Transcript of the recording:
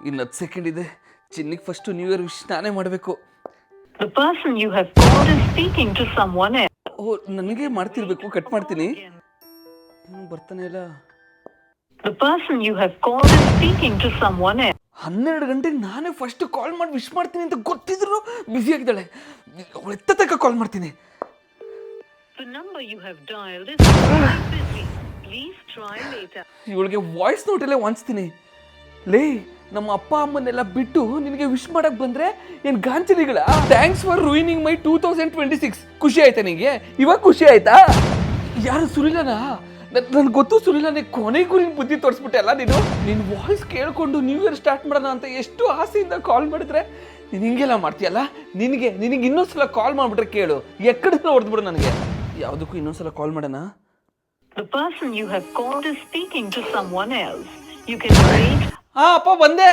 ಇನ್ನು 10 ಸೆಕೆಂಡ್ ಇದೆ. ಚಿನ್ನಿಗೆ first new year wish ನಾನೇ ಮಾಡಬೇಕು. The person you have called is speaking to someone else. ಓ, ನನಗೆ ಮಾಡ್ತಿರ್ಬೇಕು. ಕಟ್ ಮಾಡ್ತೀನಿ. ಬರ್ತಾನೆ ಇಲ್ಲ. The person you have called is speaking to someone else. 12 ಗಂಟೆಗೆ ನಾನೇ ಫಸ್ಟ್ ಕಾಲ್ ಮಾಡಿ ವಿಶ್ ಮಾಡ್ತೀನಿ ಅಂತ ಗೊತ್ತಿದ್ರು ಬ್ಯುಸಿ ಆಗಿದ್ದಾಳೆ. ಅವಳು ಎತ್ತ ತನಕ ಕಾಲ್ ಮಾಡ್ತೀನಿ. The number you have dialed is busy. Please try later. ಇವಳಿಗೆ ವಾಯ್ಸ್ ನೋಟಲ್ಲೇ ವಾಂಚ್ತೀನಿ. ಲೇ, ನಮ್ಮ ಅಪ್ಪ ಅಮ್ಮನ್ನೆಲ್ಲ ಬಿಟ್ಟು ನಿನಗೆ ವಿಶ್ ಮಾಡಕ್ ಬಂದ್ರೆ ಏನ್ ಗಾಂಚಲಿಗಳ? ಥ್ಯಾಂಕ್ಸ್ ಫಾರ್ ರೂಯಿನಿಂಗ್ ಮೈ 2026. ಖುಷಿ ಆಯ್ತಾ ನಿನಗೆ? ಇವಾಗ ಖುಷಿ ಆಯ್ತಾ? ಯಾರು ಸುನಿಲನಾ? ನನ್ಗೆ ಗೊತ್ತು ಸುನಿಲನೇ. ಕೊನೆಗೂ ನಿನ್ ಬುದ್ಧಿ ತೋರಿಸ್ಬಿಟ್ಟೆ ಅಲ್ಲ ನೀನು. ನಿನ್ ವಾಯ್ಸ್ ಕೇಳ್ಕೊಂಡು ನ್ಯೂ ಇಯರ್ ಸ್ಟಾರ್ಟ್ ಮಾಡೋಣ ಅಂತ ಎಷ್ಟು ಆಸೆಯಿಂದ ಕಾಲ್ ಮಾಡಿದ್ರೆ ನೀನು ಹಿಂಗೆಲ್ಲ ಮಾಡ್ತೀಯಲ್ಲ. ನಿನಗೆ ಇನ್ನೊಂದ್ಸಲ ಕಾಲ್ ಮಾಡ್ಬಿಟ್ರೆ ಕೇಳು, ಎಕ್ಕಡೆ ಹೊಡೆದ್ಬಿಡು ನನಗೆ. ಯಾವುದಕ್ಕೂ ಇನ್ನೊಂದ್ಸಲ ಕಾಲ್ ಮಾಡೋಣ. The person you have called is speaking to someone else. You can wait. ಅಪ್ಪ ಬಂದೆ.